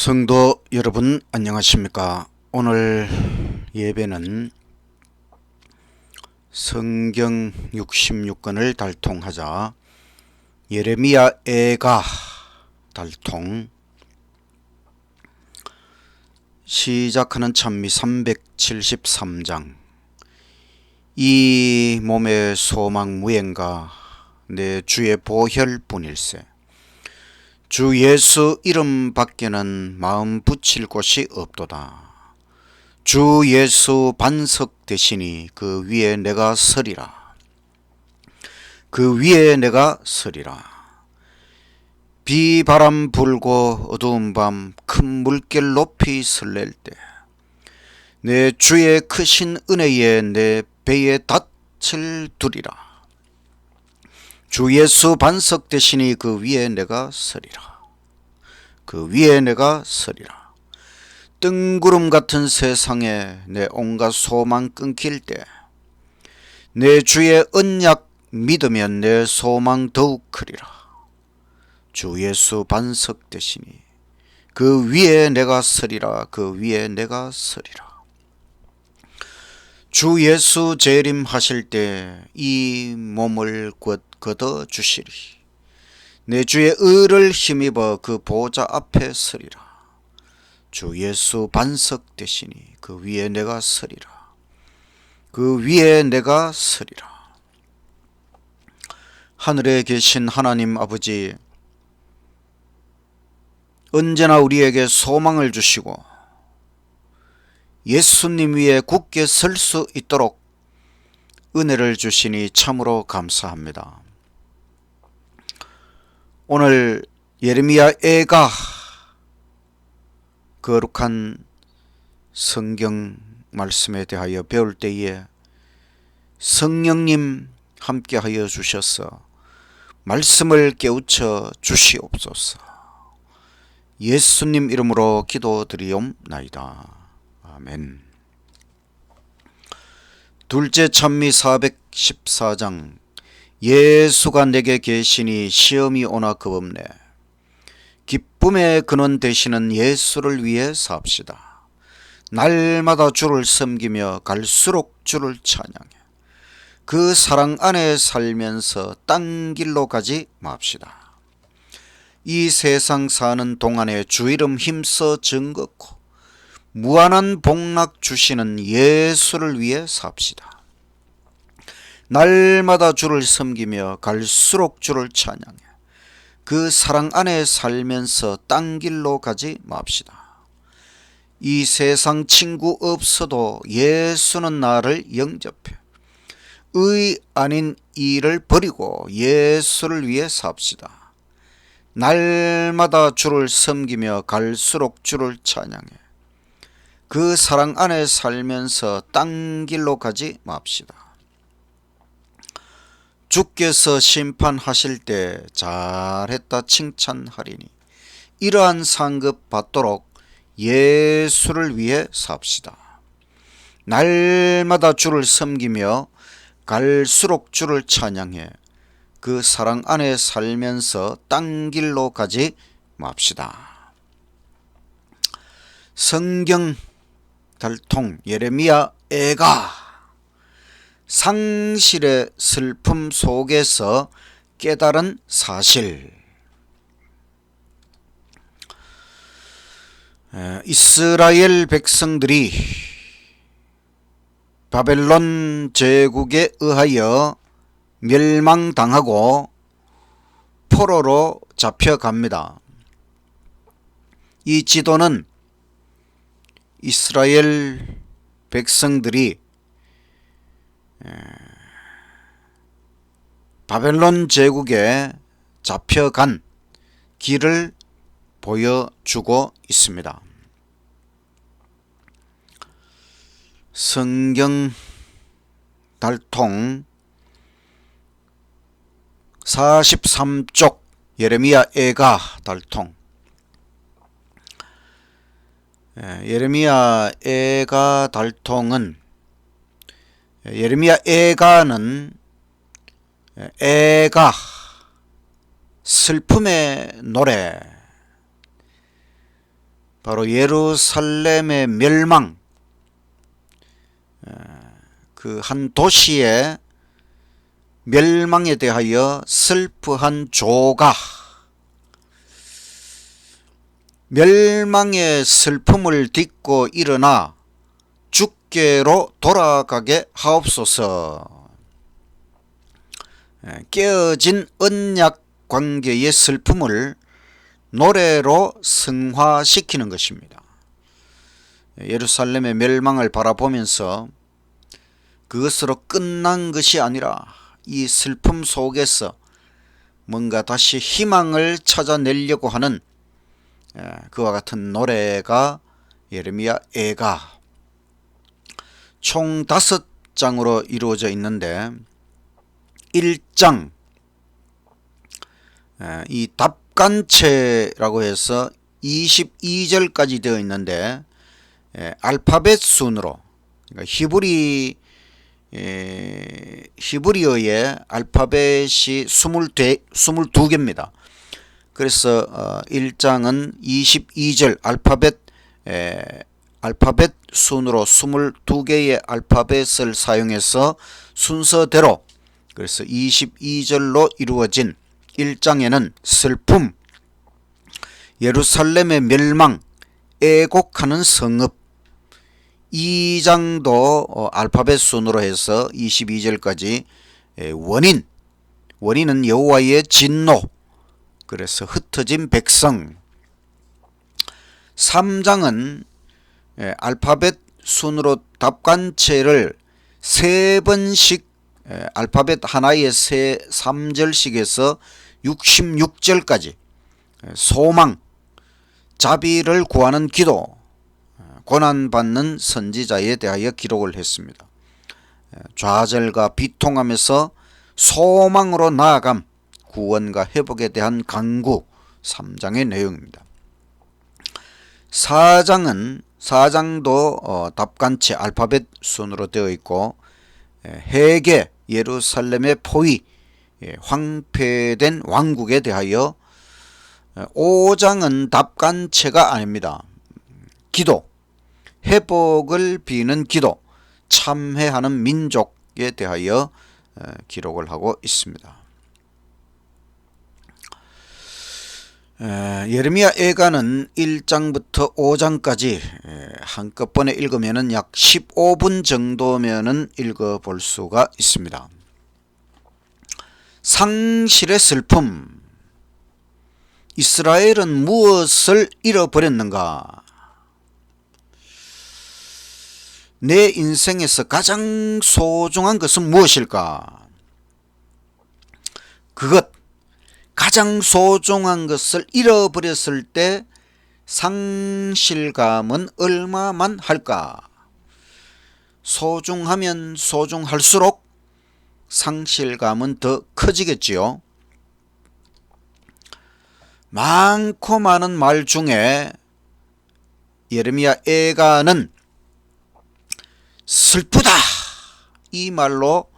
성도 여러분 안녕하십니까? 오늘 예배는 성경 66권을 달통하자 예레미야 애가 달통 시작하는 찬미 373장 이 몸의 소망 무행가 내 주의 보혈뿐일세. 주 예수 이름 밖에는 마음 붙일 곳이 없도다. 주 예수 반석 되시니 그 위에 내가 서리라. 그 위에 내가 서리라. 비바람 불고 어두운 밤 큰 물결 높이 설렐 때 내 주의 크신 은혜에 내 배에 닻을 두리라. 주 예수 반석 되시니 그 위에 내가 서리라. 그 위에 내가 서리라. 뜬구름 같은 세상에 내 온갖 소망 끊길 때 내 주의 언약 믿으면 내 소망 더욱 크리라. 주 예수 반석 되시니 그 위에 내가 서리라. 그 위에 내가 서리라. 주 예수 재림하실 때 이 몸을 곧 거둬 주시리. 내 주의 의를 힘입어 그 보좌 앞에 서리라. 주 예수 반석 되시니 그 위에 내가 서리라. 그 위에 내가 서리라. 하늘에 계신 하나님 아버지, 언제나 우리에게 소망을 주시고 예수님 위에 굳게 설 수 있도록 은혜를 주시니 참으로 감사합니다. 오늘 예레미야 애가 거룩한 성경 말씀에 대하여 배울 때에 성령님 함께하여 주셔서 말씀을 깨우쳐 주시옵소서. 예수님 이름으로 기도드리옵나이다. 아멘. 둘째 찬미 414장 예수가 내게 계시니 시험이 오나 겁없네. 기쁨의 근원 되시는 예수를 위해 삽시다. 날마다 주를 섬기며 갈수록 주를 찬양해. 그 사랑 안에 살면서 딴 길로 가지 맙시다. 이 세상 사는 동안에 주 이름 힘써 정긋고 무한한 복락 주시는 예수를 위해 삽시다. 날마다 주를 섬기며 갈수록 주를 찬양해. 그 사랑 안에 살면서 딴 길로 가지 맙시다. 이 세상 친구 없어도 예수는 나를 영접해. 의 아닌 일을 버리고 예수를 위해 삽시다. 날마다 주를 섬기며 갈수록 주를 찬양해. 그 사랑 안에 살면서 딴 길로 가지 맙시다. 주께서 심판하실 때 잘했다 칭찬하리니 이러한 상급 받도록 예수를 위해 삽시다. 날마다 주를 섬기며 갈수록 주를 찬양해. 그 사랑 안에 살면서 딴 길로 가지 맙시다. 성경 달통 예레미야 애가 상실의 슬픔 속에서 깨달은 사실. 이스라엘 백성들이 바벨론 제국에 의하여 멸망당하고 포로로 잡혀갑니다. 이 지도는 이스라엘 백성들이 바벨론 제국에 잡혀간 길을 보여주고 있습니다. 성경 달통 43쪽 예레미야 애가 달통 예레미야 애가 달통은 예레미야 애가는 애가 슬픔의 노래, 바로 예루살렘의 멸망, 그 한 도시의 멸망에 대하여 슬퍼한 조가 멸망의 슬픔을 딛고 일어나 주께로 돌아가게 하옵소서. 깨어진 언약 관계의 슬픔을 노래로 승화시키는 것입니다. 예루살렘의 멸망을 바라보면서 그것으로 끝난 것이 아니라 이 슬픔 속에서 뭔가 다시 희망을 찾아내려고 하는 그와 같은 노래가 예레미야 애가 총 5장으로 이루어져 있는데 1장 이 답간체라고 해서 22절까지 되어 있는데 알파벳 순으로 그러니까 히브리어의 알파벳이 22개입니다. 그래서 1장은 22절 알파벳 순으로 22개의 알파벳을 사용해서 순서대로 그래서 22절로 이루어진 1장에는 슬픔, 예루살렘의 멸망, 애곡하는 성읍, 2장도 알파벳 순으로 해서 22절까지 원인은 여호와의 진노, 그래서 흩어진 백성. 3장은 알파벳 순으로 답간체를 3번씩 알파벳 하나에 3절씩에서 66절까지 소망, 자비를 구하는 기도, 고난받는 선지자에 대하여 기록을 했습니다. 좌절과 비통함에서 소망으로 나아감, 구원과 회복에 대한 강구, 3장의 내용입니다. 4장도 답간체 알파벳 순으로 되어 있고 회개, 예루살렘의 포위, 황폐된 왕국에 대하여 5장은 답간체가 아닙니다. 기도, 회복을 비는 기도, 참회하는 민족에 대하여 기록을 하고 있습니다. 예레미야 애가는 1장부터 5장까지 한꺼번에 읽으면 약 15분 정도면 읽어볼 수가 있습니다. 상실의 슬픔. 이스라엘은 무엇을 잃어버렸는가? 내 인생에서 가장 소중한 것은 무엇일까? 가장 소중한 것을 잃어버렸을 때 상실감은 얼마만 할까? 소중하면 소중할수록 상실감은 더 커지겠지요. 많고 많은 말 중에 예레미야 애가는 슬프다 이 말로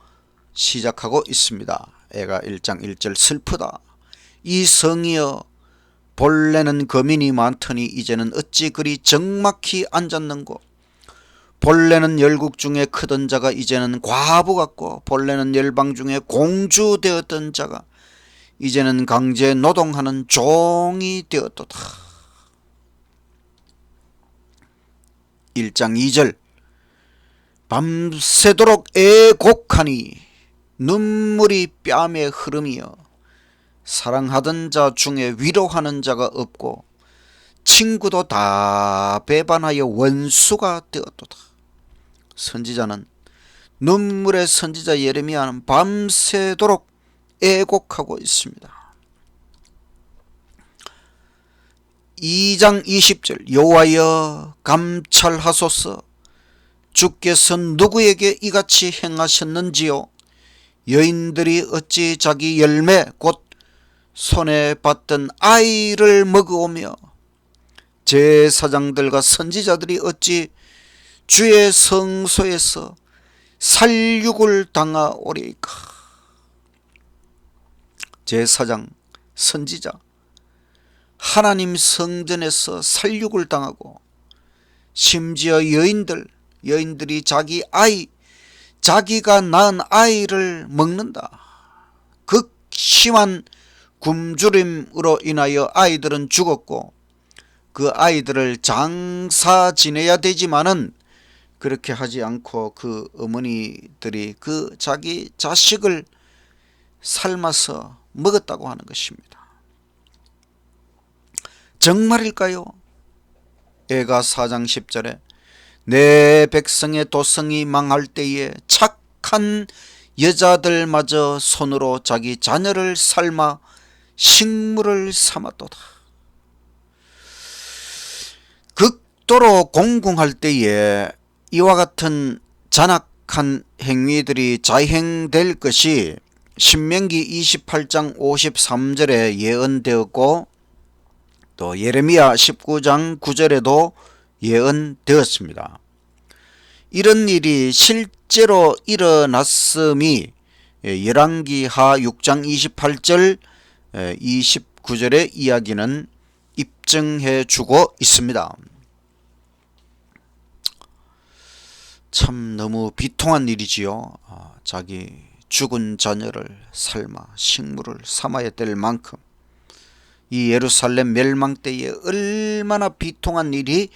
시작하고 있습니다. 애가 1장 1절 슬프다. 이 성이여 본래는 거민이 많더니 이제는 어찌 그리 적막히 앉았는고. 본래는 열국 중에 크던 자가 이제는 과부 같고 본래는 열방 중에 공주 되었던 자가 이제는 강제 노동하는 종이 되었도다. 1장 2절 밤새도록 애곡하니 눈물이 뺨에 흐름이여 사랑하던 자 중에 위로하는 자가 없고 친구도 다 배반하여 원수가 되었도다. 선지자는 눈물의 선지자 예레미야는 밤새도록 애곡하고 있습니다. 2장 20절 여호와여 감찰하소서. 주께서 누구에게 이같이 행하셨는지요? 여인들이 어찌 자기 열매 곧 손에 받던 아이를 먹어오며 제사장들과 선지자들이 어찌 주의 성소에서 살육을 당하오리까. 제사장, 선지자 하나님 성전에서 살육을 당하고 심지어 여인들이 자기가 낳은 아이를 먹는다. 극심한 굶주림으로 인하여 아이들은 죽었고 그 아이들을 장사 지내야 되지만은 그렇게 하지 않고 그 어머니들이 그 자기 자식을 삶아서 먹었다고 하는 것입니다. 정말일까요? 애가 4장 10절에 내 백성의 도성이 망할 때에 착한 여자들마저 손으로 자기 자녀를 삶아 식물을 삼았도다. 극도로 공공할 때에 이와 같은 잔악한 행위들이 자행될 것이 신명기 28장 53절에 예언되었고 또 예레미야 19장 9절에도 예언되었습니다. 이런 일이 실제로 일어났음이 열왕기하 6장 28절 29절의 이야기는 입증해 주고 있습니다. 참 너무 비통한 일이지요. 자기 죽은 자녀를 삶아 식물을 삼아야 될 만큼 이 예루살렘 멸망 때에 얼마나 비통한 일이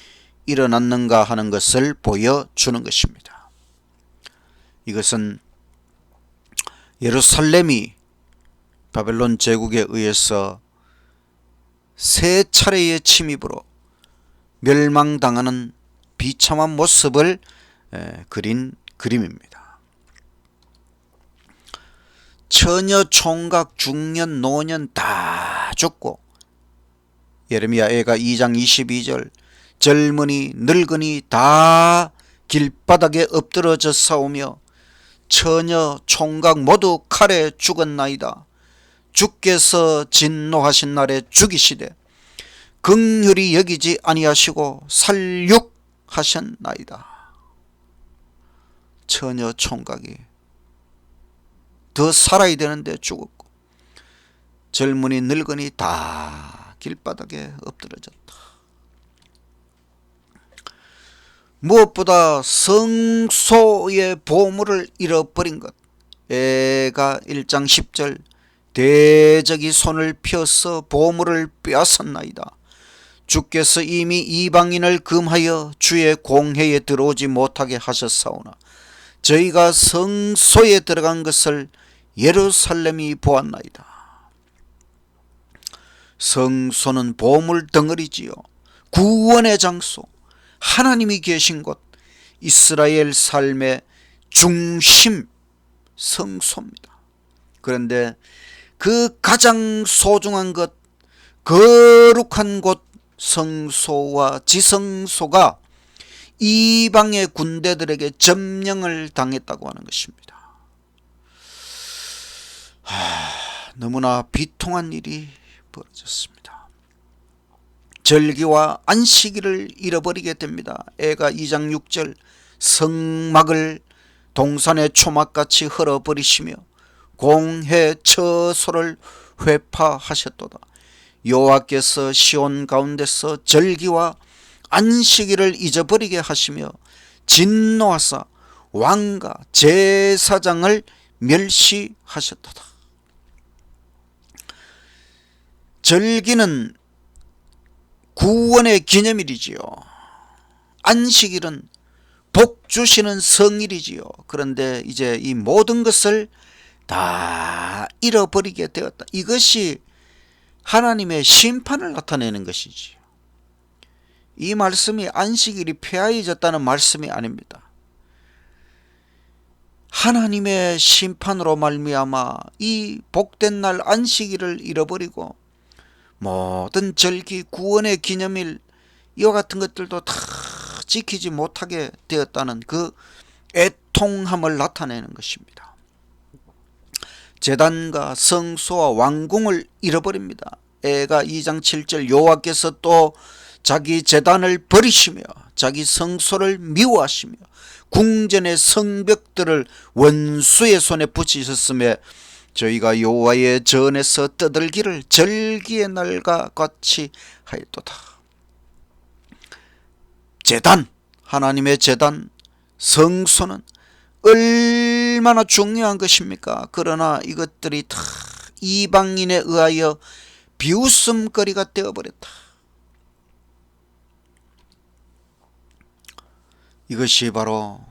일어났는가 하는 것을 보여주는 것입니다. 이것은 예루살렘이 바벨론 제국에 의해서 세 차례의 침입으로 멸망당하는 비참한 모습을 그린 그림입니다. 처녀, 총각, 중년, 노년 다 죽고 예레미야 애가 2장 22절 젊은이, 늙은이 다 길바닥에 엎드러져 싸우며 처녀, 총각 모두 칼에 죽었나이다. 주께서 진노하신 날에 죽이시되 긍휼히 여기지 아니하시고 살육하셨나이다. 처녀, 총각이 더 살아야 되는데 죽었고 젊은이, 늙은이 다 길바닥에 엎드러졌다. 무엇보다 성소의 보물을 잃어버린 것. 애가 1장 10절 대적이 손을 펴서 보물을 빼앗았나이다. 주께서 이미 이방인을 금하여 주의 공회에 들어오지 못하게 하셨사오나 저희가 성소에 들어간 것을 예루살렘이 보았나이다. 성소는 보물 덩어리지요. 구원의 장소, 하나님이 계신 곳, 이스라엘 삶의 중심 성소입니다. 그런데 그 가장 소중한 것, 거룩한 곳 성소와 지성소가 이방의 군대들에게 점령을 당했다고 하는 것입니다. 너무나 비통한 일이 벌어졌습니다. 절기와 안식일을 잃어버리게 됩니다. 애가 2장 6절 성막을 동산의 초막같이 헐어버리시며 공회 처소를 회파하셨도다. 여호와께서 시온 가운데서 절기와 안식일을 잊어버리게 하시며 진노하사 왕과 제사장을 멸시하셨도다. 절기는 구원의 기념일이지요. 안식일은 복 주시는 성일이지요. 그런데 이제 이 모든 것을 다 잃어버리게 되었다. 이것이 하나님의 심판을 나타내는 것이지요. 이 말씀이 안식일이 폐하해졌다는 말씀이 아닙니다. 하나님의 심판으로 말미암아 이 복된 날 안식일을 잃어버리고 모든 절기, 구원의 기념일 이와 같은 것들도 다 지키지 못하게 되었다는 그 애통함을 나타내는 것입니다. 제단과 성소와 왕궁을 잃어버립니다. 애가 2장 7절 여호와께서 또 자기 제단을 버리시며 자기 성소를 미워하시며 궁전의 성벽들을 원수의 손에 붙이셨으며 저희가 여호와의 전에서 떠들기를 절기의 날과 같이 하였도다. 제단, 하나님의 제단, 성소는 얼마나 중요한 것입니까? 그러나 이것들이 다 이방인에 의하여 비웃음거리가 되어버렸다. 이것이 바로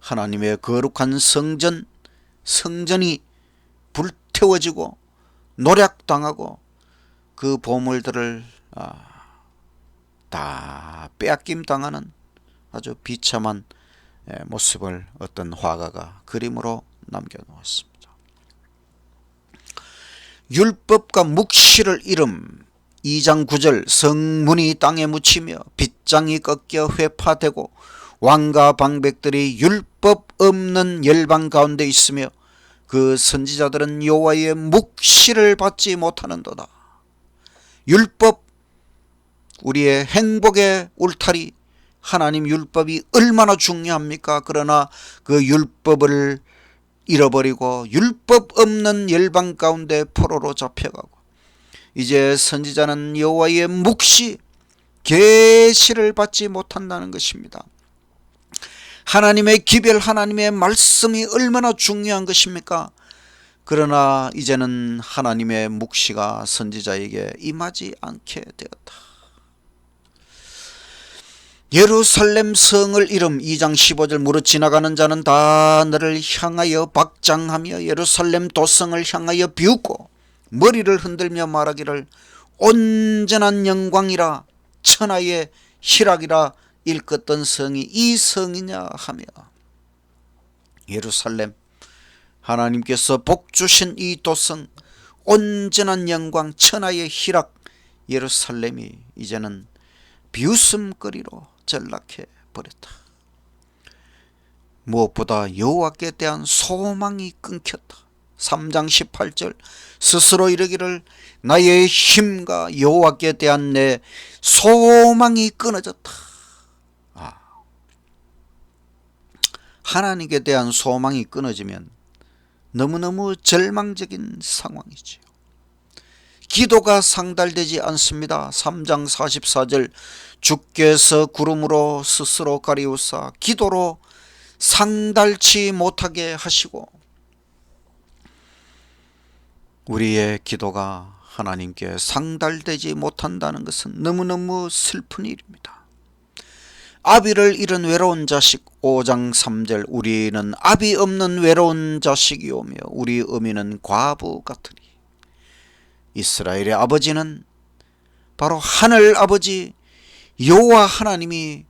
하나님의 거룩한 성전이 불태워지고 노략당하고 그 보물들을 다 빼앗김 당하는 아주 비참한 모습을 어떤 화가가 그림으로 남겨놓았습니다. 율법과 묵시를 잃음 2장 9절 성문이 땅에 묻히며 빗장이 꺾여 회파되고 왕과 방백들이 율법 없는 열방 가운데 있으며 그 선지자들은 여호와의 묵시를 받지 못하는도다. 율법, 우리의 행복의 울타리, 하나님 율법이 얼마나 중요합니까? 그러나 그 율법을 잃어버리고 율법 없는 열방 가운데 포로로 잡혀가고 이제 선지자는 여호와의 묵시, 계시를 받지 못한다는 것입니다. 하나님의 기별, 하나님의 말씀이 얼마나 중요한 것입니까? 그러나 이제는 하나님의 묵시가 선지자에게 임하지 않게 되었다. 예루살렘 성을 잃음 2장 15절 무릇 지나가는 자는 다 너를 향하여 박장하며 예루살렘 도성을 향하여 비웃고 머리를 흔들며 말하기를 온전한 영광이라 천하의 희락이라 일컫던 성이 이 성이냐 하며, 예루살렘, 하나님께서 복주신 이 도성, 온전한 영광, 천하의 희락, 예루살렘이 이제는 비웃음거리로 전락해 버렸다. 무엇보다 여호와께 대한 소망이 끊겼다. 3장 18절 스스로 이르기를 나의 힘과 여호와께 대한 내 소망이 끊어졌다. 하나님께 대한 소망이 끊어지면 너무너무 절망적인 상황이지요. 기도가 상달되지 않습니다. 3장 44절 주께서 구름으로 스스로 가리우사 기도로 상달치 못하게 하시고, 우리의 기도가 하나님께 상달되지 못한다는 것은 너무너무 슬픈 일입니다. 아비를 잃은 외로운 자식 5장 3절 우리는 아비 없는 외로운 자식이오며 우리 어미는 과부 같으니. 이스라엘의 아버지는 바로 하늘 아버지 여호와 하나님이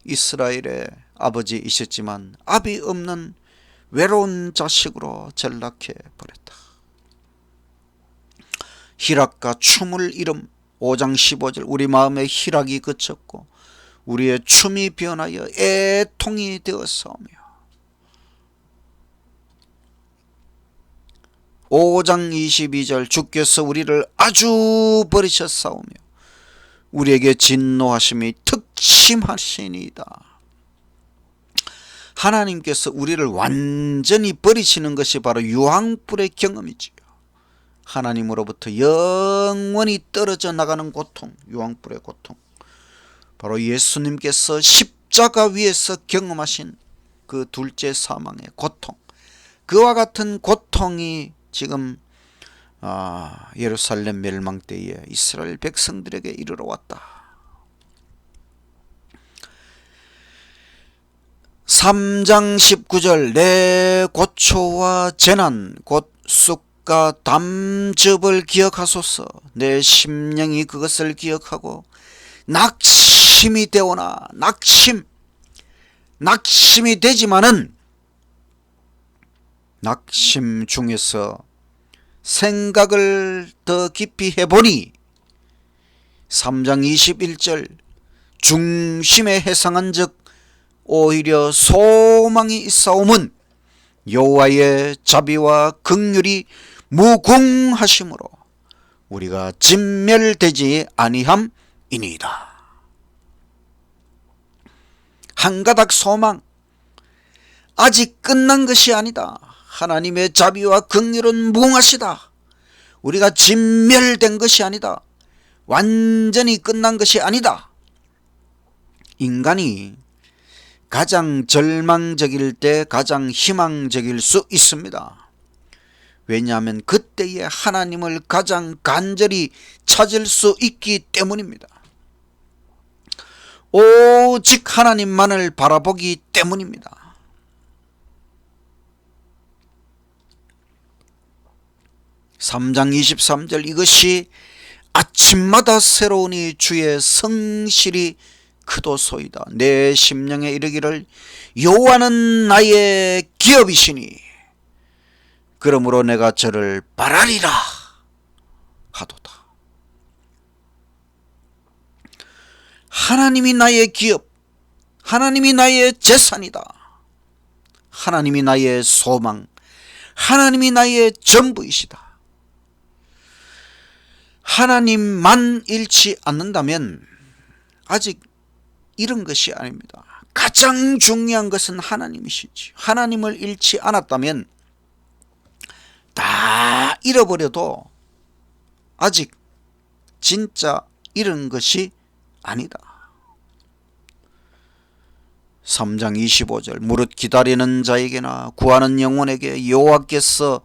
이스라엘의 아버지이셨지만 아비 없는 외로운 자식으로 전락해 버렸다. 희락과 춤을 잃음 5장 15절 우리 마음의 희락이 그쳤고 우리의 춤이 변하여 애통이 되었사오며, 5장 22절 주께서 우리를 아주 버리셨사오며 우리에게 진노하심이 특심하시니이다. 하나님께서 우리를 완전히 버리시는 것이 바로 유황불의 경험이지요. 하나님으로부터 영원히 떨어져 나가는 고통, 유황불의 고통, 바로 예수님께서 십자가 위에서 경험하신 그 둘째 사망의 고통, 그와 같은 고통이 지금 예루살렘 멸망 때에 이스라엘 백성들에게 이르러 왔다. 3장 19절 내 고초와 재난 곧 쑥과 담즙을 기억하소서. 내 심령이 그것을 기억하고 낙심이 되오나, 낙심이 되지만은 낙심 중에서 생각을 더 깊이 해보니 3장 21절 중심에 해상한 즉 오히려 소망이 있사오면 여호와의 자비와 긍휼이 무궁하심으로 우리가 진멸되지 아니함이니이다. 한 가닥 소망, 아직 끝난 것이 아니다. 하나님의 자비와 긍휼은 무궁하시다. 우리가 진멸된 것이 아니다. 완전히 끝난 것이 아니다. 인간이 가장 절망적일 때 가장 희망적일 수 있습니다. 왜냐하면 그때에 하나님을 가장 간절히 찾을 수 있기 때문입니다. 오직 하나님만을 바라보기 때문입니다. (3장 23절) 이것이 아침마다 새로우니 주의 성실이 크도소이다. 내 심령에 이르기를 여호와는 나의 기업이시니 그러므로 내가 저를 바라리라 하도다. 하나님이 나의 기업, 하나님이 나의 재산이다. 하나님이 나의 소망, 하나님이 나의 전부이시다. 하나님만 잃지 않는다면 아직 잃은 것이 아닙니다. 가장 중요한 것은 하나님이시지. 하나님을 잃지 않았다면 다 잃어버려도 아직 진짜 잃은 것이 아니다. 3장 25절 무릇 기다리는 자에게나 구하는 영혼에게 여호와께서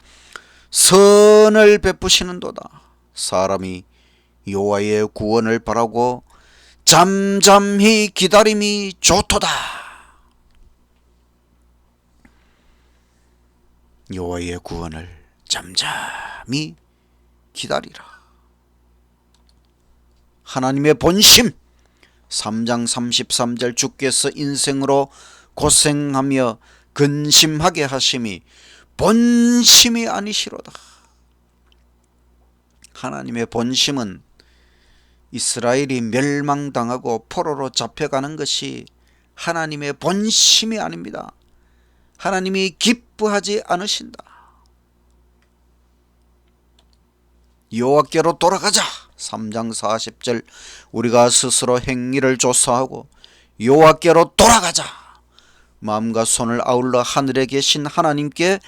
선을 베푸시는도다. 사람이 여호와의 구원을 바라고 잠잠히 기다림이 좋도다. 여호와의 구원을 잠잠히 기다리라. 하나님의 본심 3장 33절 주께서 인생으로 고생하며 근심하게 하심이 본심이 아니시로다. 하나님의 본심은 이스라엘이 멸망당하고 포로로 잡혀가는 것이 하나님의 본심이 아닙니다. 하나님이 기뻐하지 않으신다. 여호와께로 돌아가자. 3장 40절 우리가 스스로 행위를 조사하고 여호와께로 돌아가자. 마음과 손을 아울러 하늘에 계신 하나님께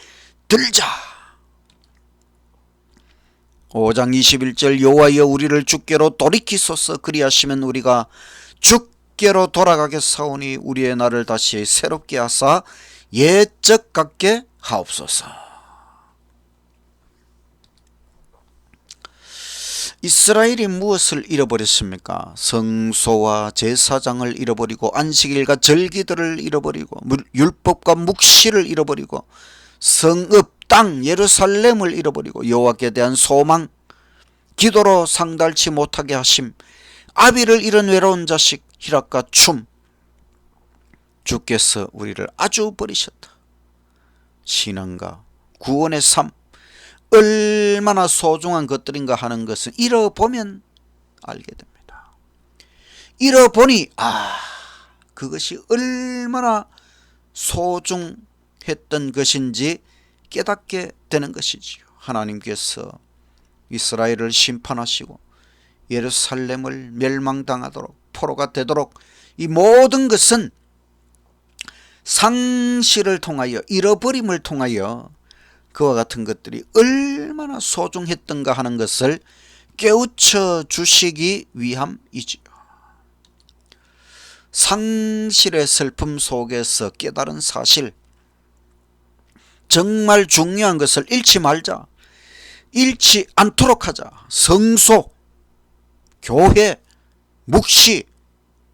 들자. 5장 21절 여호와여 우리를 주께로 돌이키소서. 그리하시면 우리가 주께로 돌아가겠사오니 우리의 날을 다시 새롭게 하사 옛적 같게 하옵소서. 이스라엘이 무엇을 잃어버렸습니까? 성소와 제사장을 잃어버리고 안식일과 절기들을 잃어버리고 율법과 묵시를 잃어버리고 성읍 땅 예루살렘을 잃어버리고 여호와께 대한 소망, 기도로 상달치 못하게 하심, 아비를 잃은 외로운 자식 히락과 춤. 주께서 우리를 아주 버리셨다. 신앙과 구원의 삶, 얼마나 소중한 것들인가 하는 것은 잃어보면 알게 됩니다. 잃어보니 그것이 얼마나 소중했던 것인지 깨닫게 되는 것이지요. 하나님께서 이스라엘을 심판하시고 예루살렘을 멸망당하도록 포로가 되도록 이 모든 것은 상실을 통하여 잃어버림을 통하여 그와 같은 것들이 얼마나 소중했던가 하는 것을 깨우쳐 주시기 위함이지요. 상실의 슬픔 속에서 깨달은 사실, 정말 중요한 것을 잃지 말자. 잃지 않도록 하자. 성소, 교회, 묵시,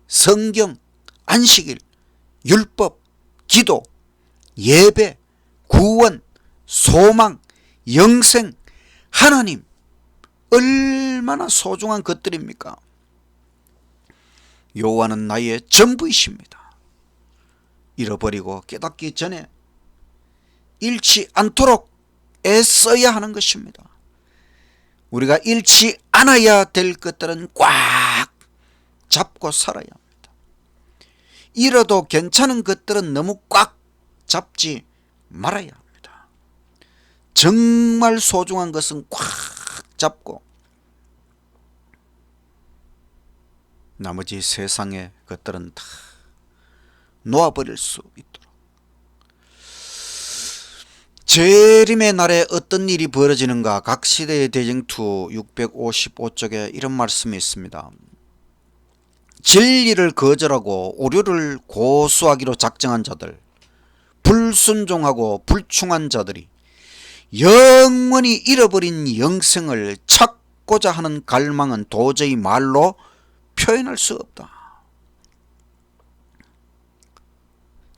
성경, 안식일, 율법, 기도, 예배, 구원, 소망, 영생, 하나님, 얼마나 소중한 것들입니까? 여호와는 나의 전부이십니다. 잃어버리고 깨닫기 전에 잃지 않도록 애써야 하는 것입니다. 우리가 잃지 않아야 될 것들은 꽉 잡고 살아야 합니다. 잃어도 괜찮은 것들은 너무 꽉 잡지 말아야 합니다. 정말 소중한 것은 꽉 잡고 나머지 세상의 것들은 다 놓아버릴 수 있도록. 재림의 날에 어떤 일이 벌어지는가? 각 시대의 대쟁투 655쪽에 이런 말씀이 있습니다. 진리를 거절하고 오류를 고수하기로 작정한 자들, 불순종하고 불충한 자들이 영원히 잃어버린 영생을 찾고자 하는 갈망은 도저히 말로 표현할 수 없다.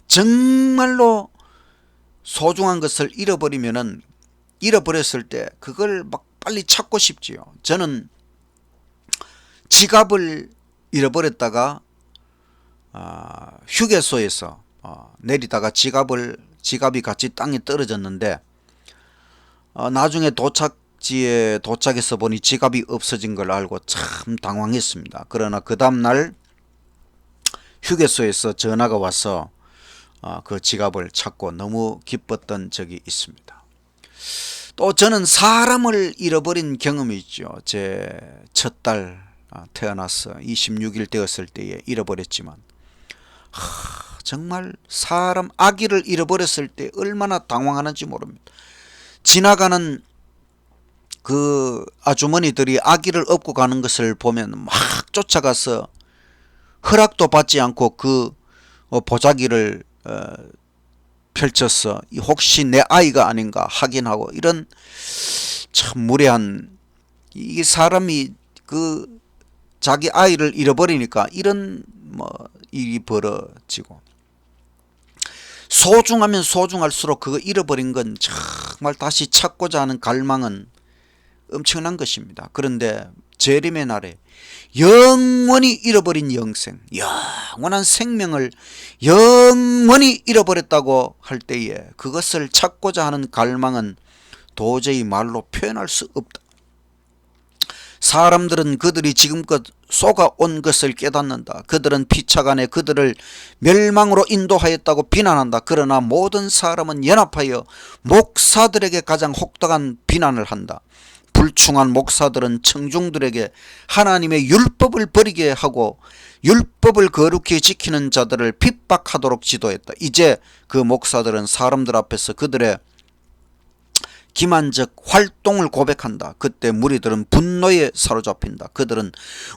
정말로 소중한 것을 잃어버렸을 때 그걸 막 빨리 찾고 싶지요. 저는 지갑을 잃어버렸다가 휴게소에서 내리다가 지갑이 같이 땅에 떨어졌는데 나중에 도착지에 도착해서 보니 지갑이 없어진 걸 알고 참 당황했습니다. 그러나 그 다음날 휴게소에서 전화가 와서 그 지갑을 찾고 너무 기뻤던 적이 있습니다. 또 저는 사람을 잃어버린 경험이 있죠. 제 첫 딸 태어나서 26일 되었을 때에 잃어버렸지만 정말 사람 아기를 잃어버렸을 때 얼마나 당황하는지 모릅니다. 지나가는 그 아주머니들이 아기를 업고 가는 것을 보면 막 쫓아가서 허락도 받지 않고 그 보자기를 펼쳐서 혹시 내 아이가 아닌가 확인하고, 이런 참 무례한, 이게 사람이 그 자기 아이를 잃어버리니까 이런 일이 벌어지고, 소중하면 소중할수록 그거 잃어버린 건 정말 다시 찾고자 하는 갈망은 엄청난 것입니다. 그런데 재림의 날에 영원히 잃어버린 영생, 영원한 생명을 영원히 잃어버렸다고 할 때에 그것을 찾고자 하는 갈망은 도저히 말로 표현할 수 없다. 사람들은 그들이 지금껏 쏘아온 것을 깨닫는다. 그들은 피차간에 그들을 멸망으로 인도하였다고 비난한다. 그러나 모든 사람은 연합하여 목사들에게 가장 혹독한 비난을 한다. 불충한 목사들은 청중들에게 하나님의 율법을 버리게 하고 율법을 거룩히 지키는 자들을 핍박하도록 지도했다. 이제 그 목사들은 사람들 앞에서 그들의 기만적 활동을 고백한다. 그때 무리들은 분노에 사로잡힌다. 그들은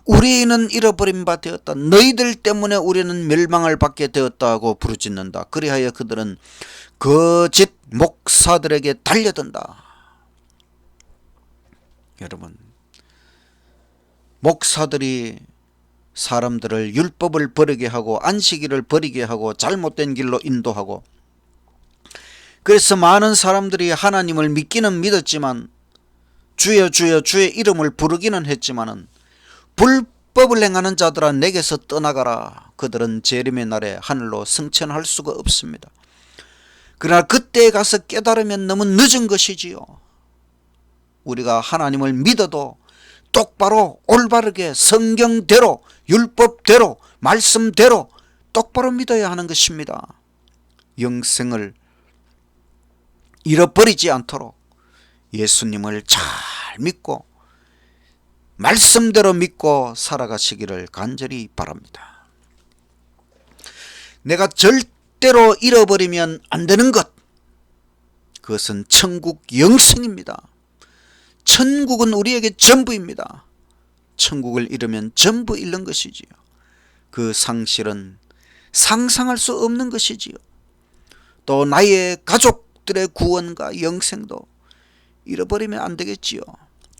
우리는 잃어버린 바 되었다. 너희들 때문에 우리는 멸망을 받게 되었다고 부르짖는다. 그리하여 그들은 거짓 목사들에게 달려든다. 여러분, 목사들이 사람들을 율법을 버리게 하고 안식일을 버리게 하고 잘못된 길로 인도하고, 그래서 많은 사람들이 하나님을 믿기는 믿었지만 주여 주여 주의 이름을 부르기는 했지만은 불법을 행하는 자들아 내게서 떠나가라. 그들은 재림의 날에 하늘로 승천할 수가 없습니다. 그러나 그때에 가서 깨달으면 너무 늦은 것이지요. 우리가 하나님을 믿어도 똑바로 올바르게 성경대로 율법대로 말씀대로 똑바로 믿어야 하는 것입니다. 영생을 잃어버리지 않도록 예수님을 잘 믿고 말씀대로 믿고 살아가시기를 간절히 바랍니다. 내가 절대로 잃어버리면 안 되는 것, 그것은 천국 영생입니다. 천국은 우리에게 전부입니다. 천국을 잃으면 전부 잃는 것이지요. 그 상실은 상상할 수 없는 것이지요. 또 나의 가족들의 구원과 영생도 잃어버리면 안 되겠지요.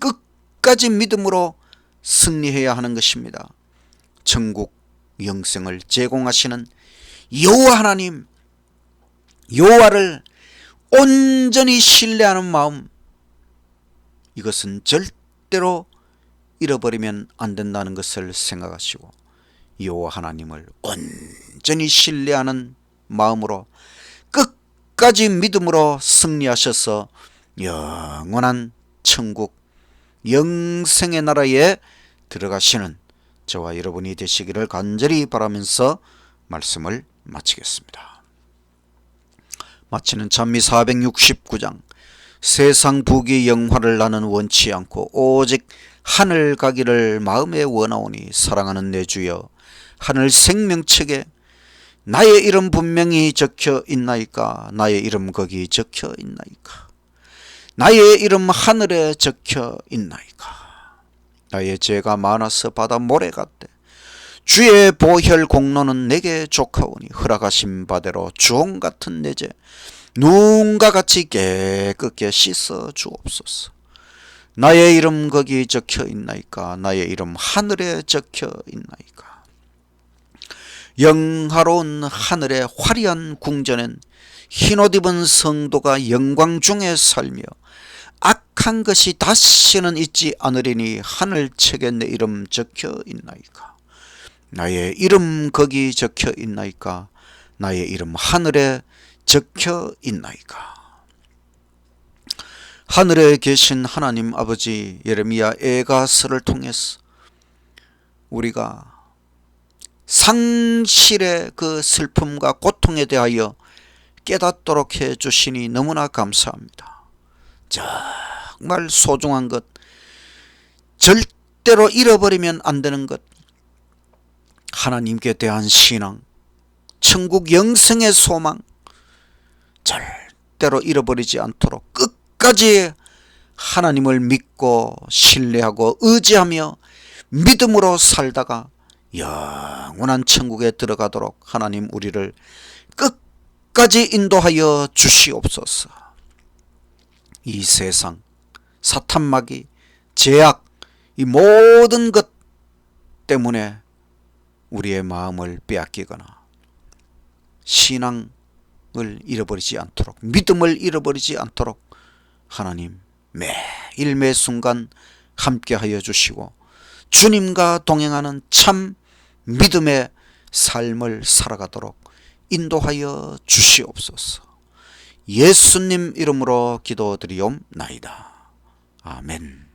끝까지 믿음으로 승리해야 하는 것입니다. 천국 영생을 제공하시는 여호와 하나님, 여호와를 온전히 신뢰하는 마음, 이것은 절대로 잃어버리면 안 된다는 것을 생각하시고 여호와 하나님을 온전히 신뢰하는 마음으로 끝까지 믿음으로 승리하셔서 영원한 천국 영생의 나라에 들어가시는 저와 여러분이 되시기를 간절히 바라면서 말씀을 마치겠습니다. 마치는 찬미 469장. 세상 부귀 영화를 나는 원치 않고 오직 하늘 가기를 마음에 원하오니 사랑하는 내 주여, 하늘 생명책에 나의 이름 분명히 적혀 있나이까? 나의 이름 거기 적혀 있나이까? 나의 이름 하늘에 적혀 있나이까? 나의 죄가 많아서 바다 모래 같대. 주의 보혈 공로는 내게 족하오니 허락하신 바대로 주홍 같은 내 죄 누군가 같이 깨끗게 씻어 주옵소서. 나의 이름 거기 적혀 있나이까? 나의 이름 하늘에 적혀 있나이까? 영화로운 하늘의 화려한 궁전엔 흰옷 입은 성도가 영광 중에 살며 악한 것이 다시는 있지 않으리니 하늘책에 내 이름 적혀 있나이까? 나의 이름 거기 적혀 있나이까? 나의 이름 하늘에 적혀 있나이까? 하늘에 계신 하나님 아버지, 예레미야 애가서를 통해서 우리가 상실의 그 슬픔과 고통에 대하여 깨닫도록 해주시니 너무나 감사합니다. 정말 소중한 것, 절대로 잃어버리면 안 되는 것, 하나님께 대한 신앙, 천국 영생의 소망, 절대로 잃어버리지 않도록 끝까지 하나님을 믿고 신뢰하고 의지하며 믿음으로 살다가 영원한 천국에 들어가도록 하나님 우리를 끝까지 인도하여 주시옵소서. 이 세상, 사탄마귀, 제약, 이 모든 것 때문에 우리의 마음을 빼앗기거나 신앙을 잃어버리지 않도록, 믿음을 잃어버리지 않도록 하나님 매일 매순간 함께하여 주시고 주님과 동행하는 참 믿음의 삶을 살아가도록 인도하여 주시옵소서. 예수님 이름으로 기도드리옵나이다. 아멘.